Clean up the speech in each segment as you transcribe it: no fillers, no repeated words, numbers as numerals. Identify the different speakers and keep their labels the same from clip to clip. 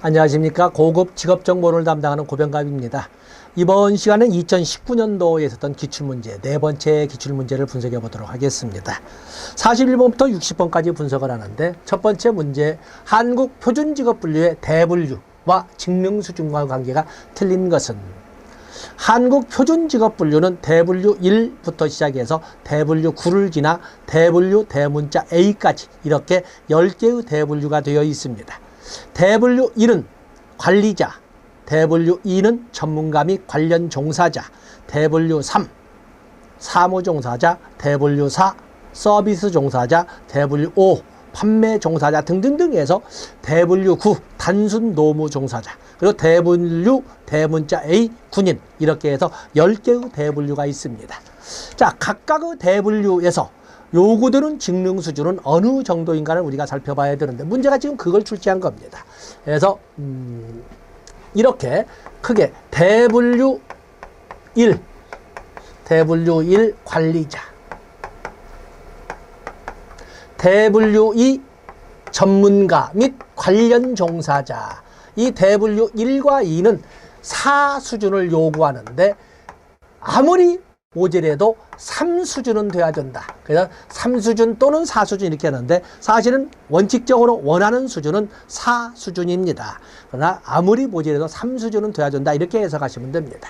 Speaker 1: 안녕하십니까. 고급 직업정보를 담당하는 고병갑입니다. 이번 시간은 2019년도에 있었던 기출문제, 네 번째 기출문제를 분석해 보도록 하겠습니다. 41번부터 60번까지 분석을 하는데, 첫 번째 문제, 한국 표준직업분류의 대분류와 직능수준과 관계가 틀린 것은? 한국 표준직업분류는 대분류 1부터 시작해서 대분류 9를 지나 대분류 대문자 A까지 이렇게 10개의 대분류가 되어 있습니다. 대분류 1은 관리자, 대분류 2는 전문가 및 관련 종사자, 대분류 3 사무종사자, 대분류 4 서비스 종사자, 대분류 5 판매 종사자 등등등 해서 대분류 9 단순 노무 종사자, 그리고 대분류 대문자 A 군인, 이렇게 해서 10개의 대분류가 있습니다. 자, 각각의 대분류에서 요구되는 직능 수준은 어느 정도인가를 우리가 살펴봐야 되는데, 문제가 지금 그걸 출제한 겁니다. 그래서 이렇게 크게 대분류 1 관리자, 대분류 2 전문가 및 관련 종사자, 이 대분류 1과 2는 4 수준을 요구하는데 아무리 모질해도 3수준은 돼야 된다. 그래서 3수준 또는 4수준 이렇게 하는데, 사실은 원칙적으로 원하는 수준은 4수준입니다. 그러나 아무리 모질해도 3수준은 돼야 된다, 이렇게 해석하시면 됩니다.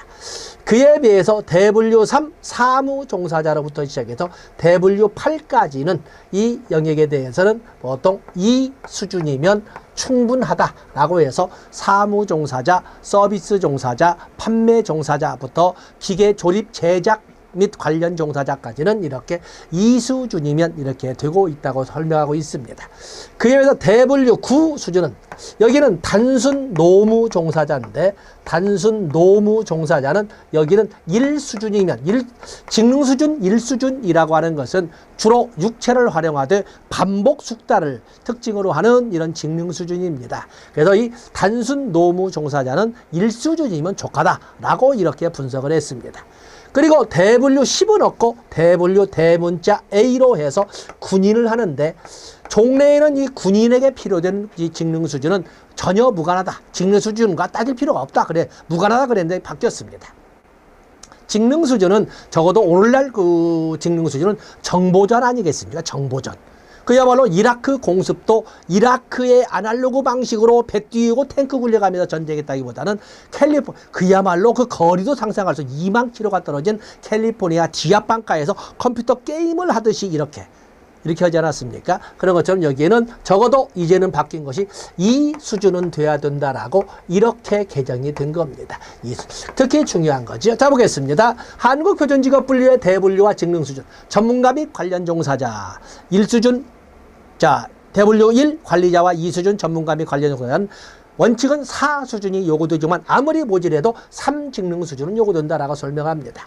Speaker 1: 그에 비해서 대분류 3 사무종사자로부터 시작해서 대분류 8까지는 이 영역에 대해서는 보통 2수준이면 충분하다라고 해서 사무종사자, 서비스 종사자, 판매 종사자부터 기계 조립 제작 및 관련 종사자까지는 이렇게 2수준이면 이렇게 되고 있다고 설명하고 있습니다. 그에 비해서 대분류 9 수준은, 여기는 단순 노무 종사자인데, 단순 노무 종사자는 여기는 1수준이면, 직능 수준 1수준이라고 하는 것은 주로 육체를 활용하되 반복 숙달을 특징으로 하는 이런 직능 수준입니다. 그래서 이 단순 노무 종사자는 1수준이면 족하다라고 이렇게 분석을 했습니다. 그리고 대분류 10은 없고 대분류 대문자 A로 해서 군인을 하는데, 종래에는 이 군인에게 필요된 이 직능 수준은 전혀 무관하다, 직능 수준과 따질 필요가 없다, 그래 무관하다 그랬는데 바뀌었습니다. 직능 수준은 적어도 오늘날 그 직능 수준은 정보전 아니겠습니까? 정보전. 그야말로 이라크 공습도 이라크의 아날로그 방식으로 배 띄우고 탱크 굴려가면서 전쟁했다기보다는 그야말로 그 거리도 상상할 수 2만 킬로가 떨어진 캘리포니아 지하방가에서 컴퓨터 게임을 하듯이 이렇게 하지 않았습니까? 그런 것처럼 여기에는 적어도 이제는 바뀐 것이 이 수준은 돼야 된다라고 이렇게 개정이 된 겁니다. 특히 중요한 거죠. 자, 보겠습니다. 한국표준직업분류의 대분류와 직능 수준, 전문가 및 관련 종사자 1수준, 자, 대분류 1 관리자와 2수준 전문가 및 관련 종사자는 원칙은 4수준이 요구되지만 아무리 모질해도 3직능 수준은 요구된다라고 설명합니다.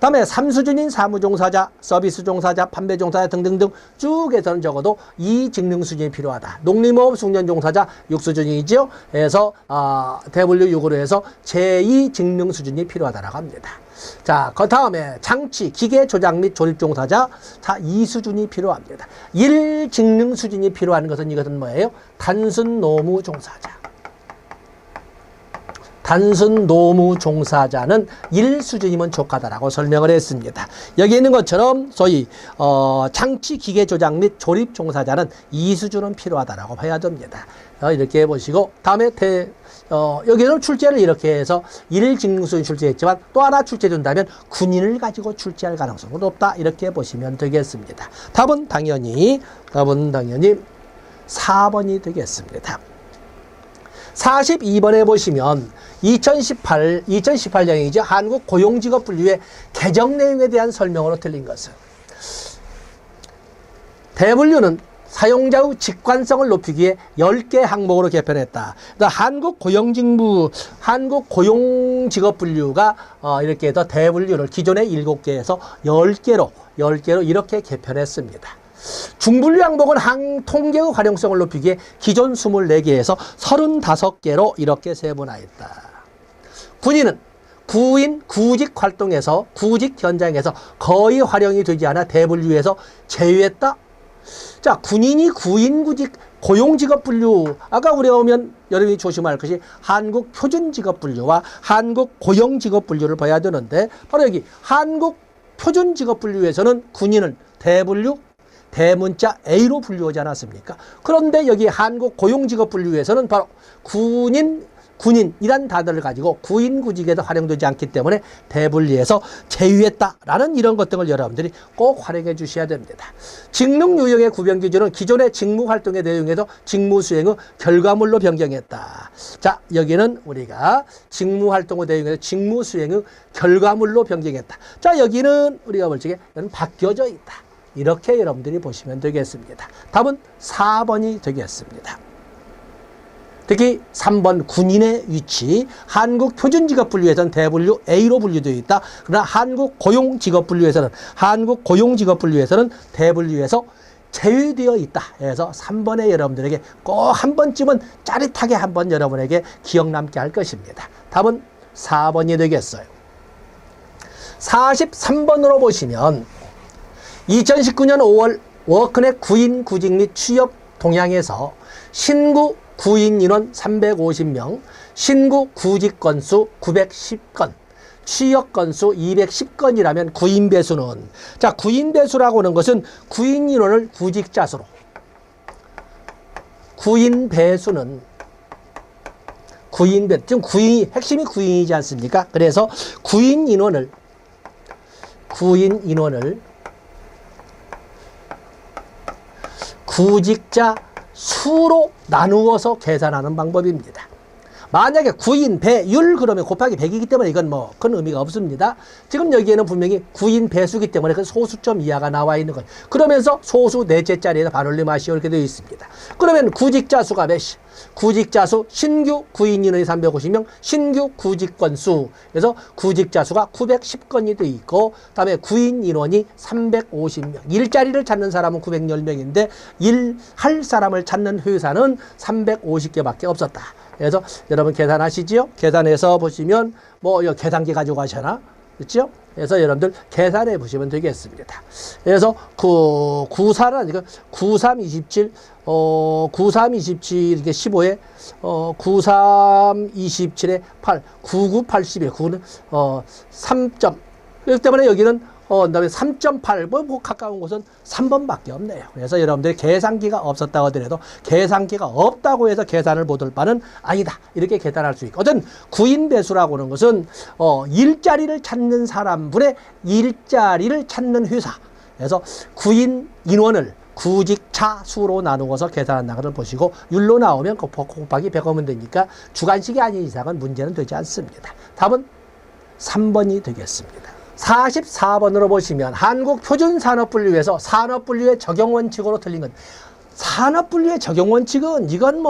Speaker 1: 다음에 3수준인 사무종사자, 서비스 종사자, 판매 종사자 등등등 쭉 해서는 적어도 2직능 수준이 필요하다. 농림업 숙련 종사자 6수준이죠. 그래서 대분류 6으로 해서 제2직능 수준이 필요하다라고 합니다. 자, 그 다음에 장치, 기계 조작 및 조립 종사자 2수준이 필요합니다. 1직능 수준이 필요한 것은 이것은 뭐예요? 단순 노무 종사자. 단순 노무 종사자는 1수준이면 족하다라고 설명을 했습니다. 여기 있는 것처럼 소위 장치 기계 조작 및 조립 종사자는 2수준은 필요하다라고 해야 됩니다. 이렇게 해보시고, 다음에 여기는 출제를 이렇게 해서 1직능 수준 출제했지만 또 하나 출제된다면 군인을 가지고 출제할 가능성은 높다, 이렇게 보시면 되겠습니다. 답은 당연히 4번이 되겠습니다. 42번에 보시면 2018년이죠. 한국 고용직업분류의 개정 내용에 대한 설명으로 틀린 것은, 대분류는 사용자의 직관성을 높이기 위해 10개 항목으로 개편했다. 한국 고용직업분류가 이렇게 해서 대분류를 기존의 7개에서 10개로 이렇게 개편했습니다. 중분류 항목은 통계의 활용성을 높이기 위해 기존 24개에서 35개로 이렇게 세분화했다. 군인은 구직 활동에서 구직 현장에서 거의 활용이 되지 않아 대분류에서 제외했다. 자, 군인이 고용직업분류, 아까 우리가 보면 여러분이 조심할 것이 한국표준직업분류와 한국고용직업분류를 봐야 되는데, 바로 여기 한국표준직업분류에서는 군인을 대분류, 대문자 A로 분류하지 않았습니까? 그런데 여기 한국고용직업분류에서는 바로 군인이란 단어를 가지고 구인구직에도 활용되지 않기 때문에 대분리에서 제외했다라는 이런 것 등을 여러분들이 꼭 활용해 주셔야 됩니다. 직능 유형의 구별 기준은 기존의 직무 활동의 내용에서 직무 수행의 결과물로 변경했다. 자, 여기는 우리가 직무 활동의 내용에서 직무 수행의 결과물로 변경했다. 자, 여기는 우리가 볼 적에 바뀌어져 있다. 이렇게 여러분들이 보시면 되겠습니다. 답은 4번이 되겠습니다. 특히 3번 군인의 위치, 한국표준직업분류에서는 대분류 A로 분류되어 있다. 그러나 한국고용직업분류에서는 대분류에서 제외되어 있다. 그래서 3번에 여러분들에게 꼭 한 번쯤은 짜릿하게 한번 여러분에게 기억 남게 할 것입니다. 답은 4번이 되겠어요. 43번으로 보시면 2019년 5월 워크넷 구인 구직 및 취업 동향에서 신구 구인 인원 350명, 신구 구직 건수 910건, 취업 건수 210건이라면 구인 배수는, 자, 구인 배수라고 하는 것은 구인 인원을 구직자 수로, 구인 배수는 지금 핵심이 구인이지 않습니까? 그래서 구인 인원을 구직자 수로 나누어서 계산하는 방법입니다. 만약에 구인 배율 그러면 곱하기 100이기 때문에 이건 뭐 큰 의미가 없습니다. 지금 여기에는 분명히 구인 배수기 때문에 그 소수점 이하가 나와 있는 거예요. 그러면서 소수 넷째 자리에다 반올림하시오 이렇게 되어 있습니다. 그러면 구직자 수가 몇이? 구직자 수 신규 구인 인원이 350명, 신규 구직 건수, 그래서 구직자 수가 910건이 되어 있고, 다음에 구인 인원이 350명. 일자리를 찾는 사람은 910명인데 일할 사람을 찾는 회사는 350개밖에 없었다. 그래서 여러분 계산하시지요? 계산해서 보시면 뭐 계산기 가지고 가셔라. 그렇죠? 그래서 여러분들 계산해 보시면 되겠습니다. 그래서 93, 27, 9327 이렇게 15에 9327에 8, 9980에 9는 3점. 그렇기 때문에 여기는 그다음에 3.8, 뭐 가까운 곳은 3번밖에 없네요. 그래서 여러분들이 계산기가 없었다고 하더라도 계산기가 없다고 해서 계산을 못할 바는 아니다. 이렇게 계산할 수 있고. 어쨌든 구인 배수라고 하는 것은 일자리를 찾는 사람분의 일자리를 찾는 회사. 그래서 구인 인원을 구직자 수로 나누어서 계산한다는 것을 보시고 율로 나오면 곱하기 100 하면 되니까 주관식이 아닌 이상은 문제는 되지 않습니다. 답은 3번이 되겠습니다. 44번으로 보시면 한국표준산업분류에서 산업분류의 적용원칙으로 틀린 것. 산업분류의 적용원칙은 이건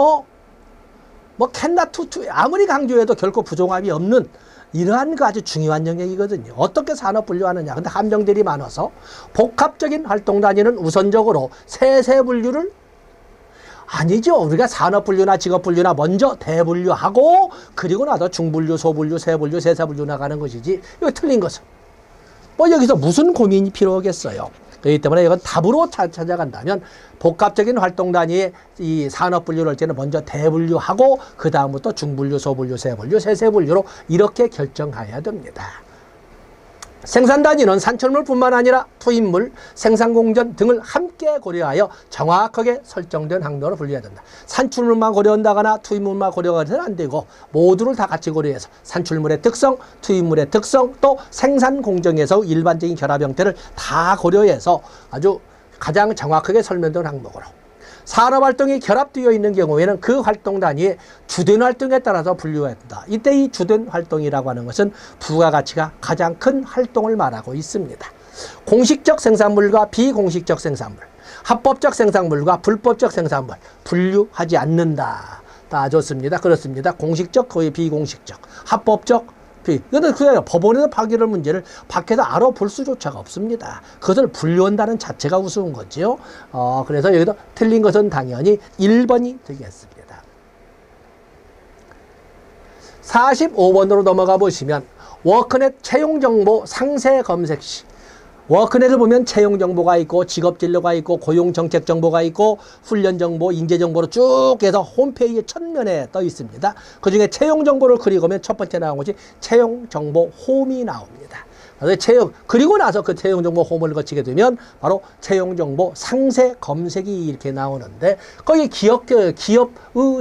Speaker 1: 캔다투 아무리 강조해도 결코 부종함이 없는 이러한 그 아주 중요한 영역이거든요. 어떻게 산업분류하느냐. 근데 함정들이 많아서 복합적인 활동단위는 우선적으로 세세분류를 아니죠. 우리가 산업분류나 직업분류나 먼저 대분류하고 그리고 나서 중분류, 소분류, 세분류, 세사분류 나가는 것이지. 이거 틀린 것은. 여기서 무슨 고민이 필요하겠어요. 그렇기 때문에 이건 답으로 찾아간다면 복합적인 활동 단위의 이 산업분류를 할 때는 먼저 대분류하고 그 다음부터 중분류, 소분류, 세분류, 세세분류로 이렇게 결정해야 됩니다. 생산 단위는 산출물뿐만 아니라 투입물, 생산공정 등을 함께 고려하여 정확하게 설정된 항로로 분류해야 된다. 산출물만 고려한다거나 투입물만 고려해서는 안 되고 모두를 다 같이 고려해서 산출물의 특성, 투입물의 특성, 또 생산공정에서 일반적인 결합 형태를 다 고려해서 아주 가장 정확하게 설명된 항목으로 산업활동이 결합되어 있는 경우에는 그 활동 단위의 주된 활동에 따라서 분류해야 된다. 이때 이 주된 활동이라고 하는 것은 부가가치가 가장 큰 활동을 말하고 있습니다. 공식적 생산물과 비공식적 생산물, 합법적 생산물과 불법적 생산물 분류하지 않는다. 다 좋습니다. 그렇습니다. 공식적, 거의 비공식적, 합법적, 이거는 그냥 법원에서 파기할 문제를 밖에서 알아볼 수조차가 없습니다. 그것을 분류한다는 자체가 우스운 거죠. 그래서 여기도 틀린 것은 당연히 1번이 되겠습니다. 45번으로 넘어가 보시면 워크넷 채용정보 상세 검색 시 워크넷을 보면 채용 정보가 있고 직업 진로가 있고 고용 정책 정보가 있고 훈련 정보, 인재 정보로 쭉 해서 홈페이지 첫면에 떠 있습니다. 그중에 채용 정보를 그리고면 첫 번째 나온 것이 채용 정보 홈이 나옵니다. 그래서 그리고 나서 그 채용 정보 홈을 거치게 되면 바로 채용 정보 상세 검색이 이렇게 나오는데 거기 기업의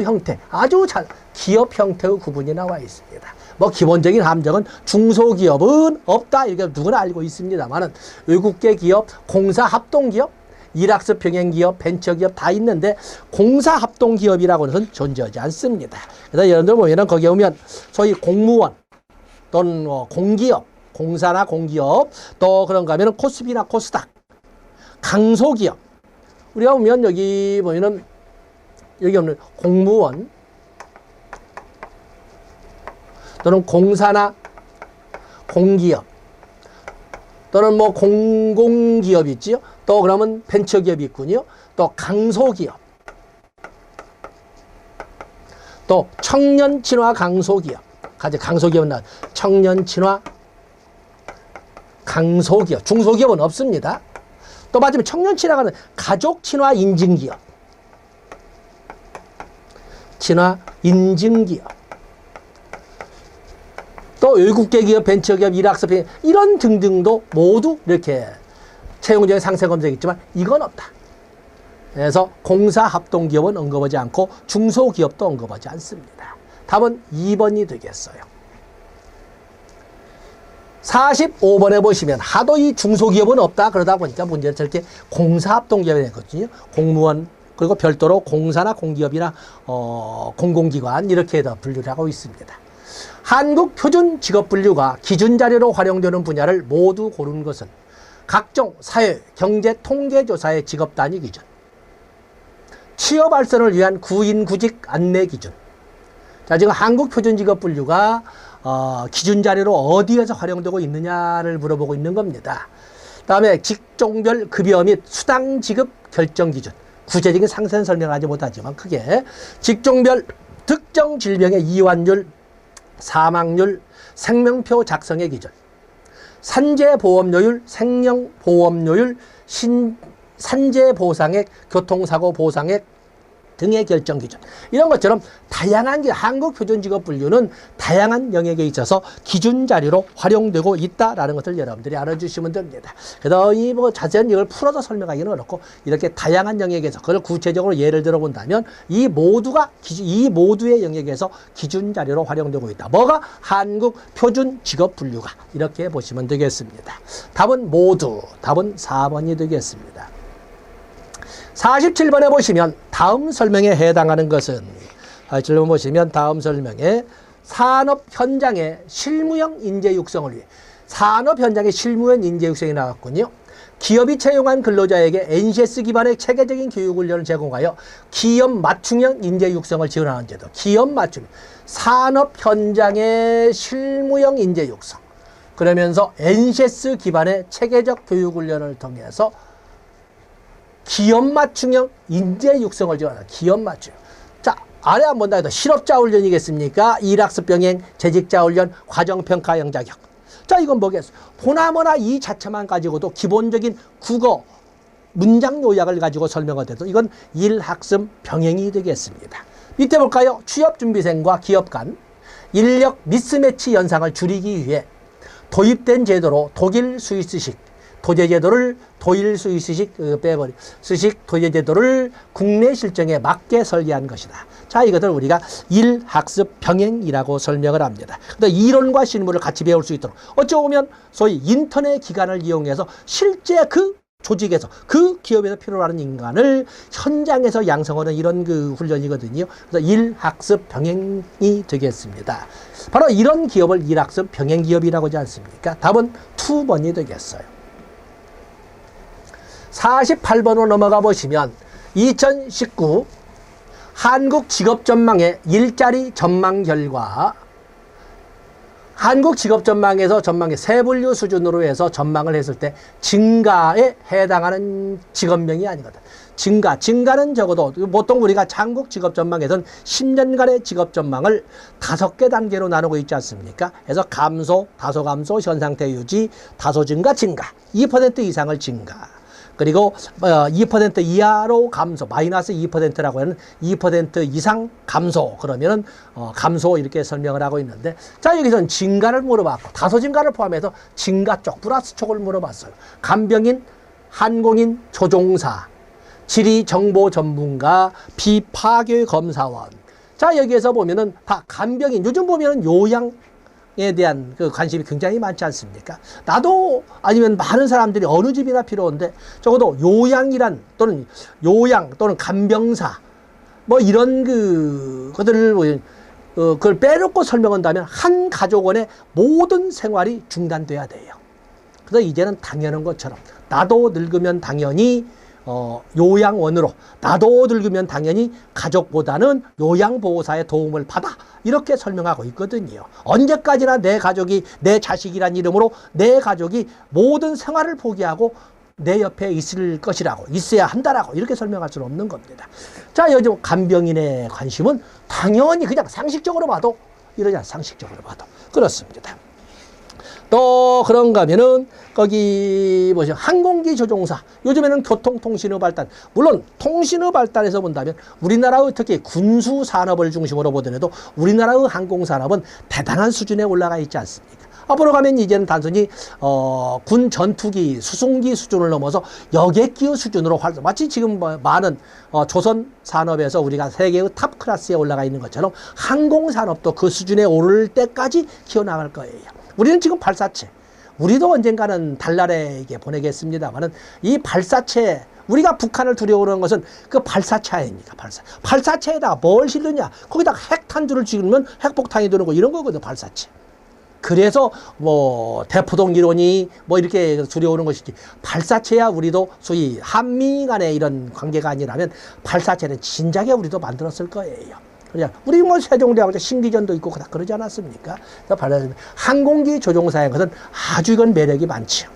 Speaker 1: 형태, 아주 기업 형태의 구분이 나와 있습니다. 뭐 기본적인 함정은 중소기업은 없다 이렇게 누구나 알고 있습니다만은 외국계 기업, 공사 합동 기업, 일학습 병행 기업, 벤처 기업 다 있는데 공사 합동 기업이라고는 것은 존재하지 않습니다. 그래서 여러분들 보면은 거기에 오면 소위 공무원 또는 공기업, 공사나 공기업 또 그런가 하면은 코스피나 코스닥, 강소기업 우리가 보면 여기 보면은 여기 없는 공무원 또는 공사나 공기업 또는 뭐 공공기업 있지요. 또 그러면 벤처기업이 있군요. 또 강소기업 또 청년친화 강소기업 강소기업은 나 청년친화 강소기업 중소기업은 없습니다. 또 맞으면 청년친화가는 가족친화 인증기업 친화 인증기업 또 외국계 기업, 벤처기업, 일학습 이런 등등도 모두 이렇게 채용적인 상세 검색이 있지만 이건 없다. 그래서 공사 합동기업은 언급하지 않고 중소기업도 언급하지 않습니다. 답은 2번이 되겠어요. 45번에 보시면 하도 이 중소기업은 없다 그러다 보니까 문제는 저렇게 공사 합동기업이 되거든요. 공무원 그리고 별도로 공사나 공기업이나 공공기관 이렇게 더 분류를 하고 있습니다. 한국 표준 직업 분류가 기준 자료로 활용되는 분야를 모두 고른 것은 각종 사회, 경제, 통계 조사의 직업 단위 기준, 취업 발전을 위한 구인 구직 안내 기준. 자, 지금 한국 표준 직업 분류가 기준 자료로 어디에서 활용되고 있느냐를 물어보고 있는 겁니다. 다음에 직종별 급여 및 수당 지급 결정 기준. 구체적인 상세는 설명하지 못하지만 크게 직종별 특정 질병의 이완율, 사망률, 생명표 작성의 기준, 산재보험료율, 생명보험료율, 산재보상액, 교통사고 보상액 등의 결정 기준. 이런 것처럼 다양한 한국 표준직업 분류는 다양한 영역에 있어서 기준 자료로 활용되고 있다라는 것을 여러분들이 알아주시면 됩니다. 그래서 이 뭐 자세한 이걸 풀어서 설명하기는 어렵고 이렇게 다양한 영역에서 그걸 구체적으로 예를 들어 본다면 이 모두의 영역에서 기준 자료로 활용되고 있다. 뭐가? 한국 표준직업 분류가 이렇게 보시면 되겠습니다. 답은 모두 답은 4번이 되겠습니다. 47번에 보시면 다음 설명에 해당하는 것은 47번 보시면 다음 설명에 산업 현장의 실무형 인재 육성을 위해 산업 현장의 실무형 인재 육성이 나왔군요. 기업이 채용한 근로자에게 NCS 기반의 체계적인 교육 훈련을 제공하여 기업 맞춤형 인재 육성을 지원하는 제도. 기업 맞춤. 산업 현장의 실무형 인재 육성. 그러면서 NCS 기반의 체계적 교육 훈련을 통해서 기업 맞춤형 인재 육성을 지원하는 기업 맞춤. 자, 아래 한번 더 실업자 훈련이겠습니까? 일학습 병행, 재직자 훈련, 과정평가형 자격. 자, 이건 뭐겠어요? 보나마나 이 자체만 가지고도 기본적인 국어 문장 요약을 가지고 설명을 해도 이건 일학습 병행이 되겠습니다. 밑에 볼까요? 취업준비생과 기업 간 인력 미스매치 현상을 줄이기 위해 도입된 제도로 독일 스위스식 도제제도를 도일 스위스식 스식 도제제도를 국내 실정에 맞게 설계한 것이다. 자, 이것을 우리가 일학습 병행이라고 설명을 합니다. 근데 이론과 실무를 같이 배울 수 있도록 어찌 보면 소위 인터넷 기관을 이용해서 실제 그 조직에서 그 기업에서 필요로 하는 인간을 현장에서 양성하는 이런 그 훈련이거든요. 그래서 일학습 병행이 되겠습니다. 바로 이런 기업을 일학습 병행 기업이라고 하지 않습니까? 답은 2번이 되겠어요. 48번으로 넘어가 보시면 2019 한국 직업 전망의 일자리 전망 결과 한국 직업 전망에서 세 분류 수준으로 해서 전망을 했을 때 증가에 해당하는 직업명이 아니거든. 증가는 적어도 보통 우리가 한국 직업 전망에서는 10년간의 직업 전망을 5개 단계로 나누고 있지 않습니까? 그래서 감소, 다소 감소, 현 상태 유지, 다소 증가, 2% 이상을 증가. 그리고 2% 이하로 감소, 마이너스 2%라고 하는 2% 이상 감소, 그러면은 감소 이렇게 설명을 하고 있는데, 자, 여기서는 증가를 물어봤고, 다소 증가를 포함해서 증가 쪽, 플러스 쪽을 물어봤어요. 간병인, hand공인, 조종사, 지리 정보 전문가, 비파괴 검사원. 자, 여기에서 보면은 다 간병인, 요즘 보면은 요양에 대한 그 관심이 굉장히 많지 않습니까? 나도 아니면 많은 사람들이 어느 집이나 필요한데 적어도 요양이란 또는 요양 또는 간병사 뭐 이런 그것들을 그걸 빼놓고 설명한다면 한 가족원의 모든 생활이 중단돼야 돼요. 그래서 이제는 당연한 것처럼 나도 늙으면 당연히 요양원으로, 나도 늙으면 당연히 가족보다는 요양보호사의 도움을 받아, 이렇게 설명하고 있거든요. 언제까지나 내 가족이, 내 자식이란 이름으로 내 가족이 모든 생활을 포기하고 내 옆에 있을 것이라고, 있어야 한다라고 이렇게 설명할 수는 없는 겁니다. 자, 요즘 간병인의 관심은 당연히 그냥 상식적으로 봐도 이러냐, 상식적으로 봐도 그렇습니다. 또 그런가 하면은 거기 뭐죠, 항공기 조종사, 요즘에는 교통통신의 발달, 물론 통신의 발달에서 본다면 우리나라의 특히 군수 산업을 중심으로 보더라도 우리나라의 항공산업은 대단한 수준에 올라가 있지 않습니까? 앞으로 가면 이제는 단순히 군 전투기, 수송기 수준을 넘어서 여객기의 수준으로 마치 지금 많은 조선 산업에서 우리가 세계의 탑 클래스에 올라가 있는 것처럼 항공산업도 그 수준에 오를 때까지 키워나갈 거예요. 우리는 지금 발사체, 우리도 언젠가는 달나라에 보내겠습니다만은 이 발사체, 우리가 북한을 두려워하는 것은 그 발사체 아닙니까? 발사체에다가 뭘 실느냐? 거기다가 핵탄두를 찍으면 핵폭탄이 되는 거, 이런 거거든, 발사체. 그래서 뭐 대포동 이론이 뭐 이렇게 두려워하는 것이지, 발사체야 우리도 소위 한미 간의 이런 관계가 아니라면 발사체는 진작에 우리도 만들었을 거예요. 우리 뭐 세종대왕 신기전도 있고 다 그러지 않았습니까? 항공기 조종사의 것은 아주 이건 매력이 많죠.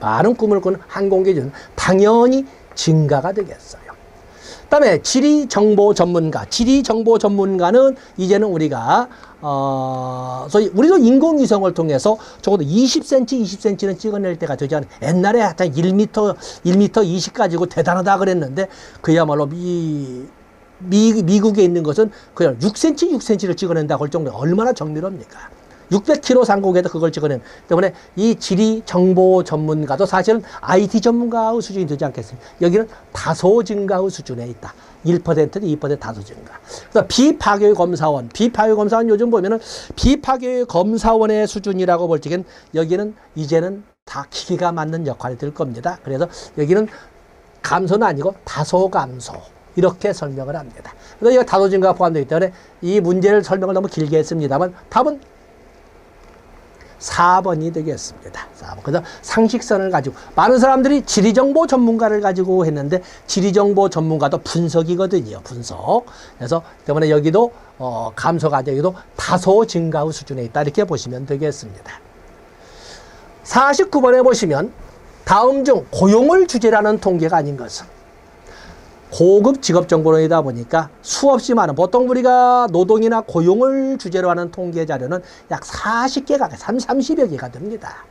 Speaker 1: 많은 꿈을 꾸는 항공기 조종사 당연히 증가가 되겠어요. 그다음에 지리정보 전문가, 지리정보 전문가는 이제는 우리가 소위 우리도 인공위성을 통해서 적어도 20cm, 20cm는 찍어낼 때가 되지 않아요. 옛날에 하여튼 1m 20 가지고 대단하다 그랬는데 그야말로 미국에 있는 것은 그냥 6cm, 6cm를 찍어낸다고 할 정도로 얼마나 정밀합니까? 600km 상공에도 그걸 찍어낸 때문에 이 지리 정보 전문가도 사실은 IT 전문가의 수준이 되지 않겠습니까? 여기는 다소 증가의 수준에 있다. 1%, 2% 다소 증가. 그래서 비파괴 검사원, 요즘 보면은 비파괴 검사원의 수준이라고 볼 적엔 여기는 이제는 다 기계가 맞는 역할이 될 겁니다. 그래서 여기는 감소는 아니고 다소 감소. 이렇게 설명을 합니다. 그래서 이거 다소 증가가 포함되기 때문에 이 문제를 설명을 너무 길게 했습니다만 답은 4번이 되겠습니다. 4번. 그래서 상식선을 가지고 많은 사람들이 지리정보 전문가를 가지고 했는데 지리정보 전문가도 분석이거든요. 분석. 그래서 때문에 여기도 감소가 여기도 다소 증가의 수준에 있다. 이렇게 보시면 되겠습니다. 49번에 보시면 다음 중 고용을 주제라는 통계가 아닌 것은, 고급 직업정보론이다 보니까 수없이 많은, 보통 우리가 노동이나 고용을 주제로 하는 통계 자료는 약 40개가, 30여 개가 됩니다.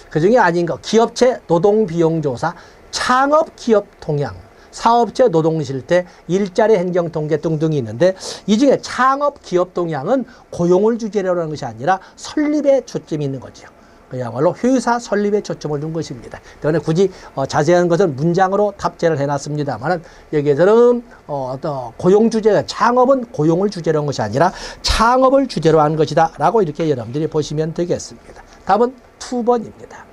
Speaker 1: 그 중에 아닌 거, 기업체 노동비용조사, 창업기업 동향, 사업체 노동실태, 일자리 행정통계 등등이 있는데 이 중에 창업기업 동향은 고용을 주제로 하는 것이 아니라 설립에 초점이 있는 거죠. 그야말로 회사 설립에 초점을 둔 것입니다. 때문에 굳이 자세한 것은 문장으로 탑재를 해놨습니다만은 여기에서는 고용 주제, 창업은 고용을 주제로 한 것이 아니라 창업을 주제로 한 것이다 라고 이렇게 여러분들이 보시면 되겠습니다. 답은 2번입니다.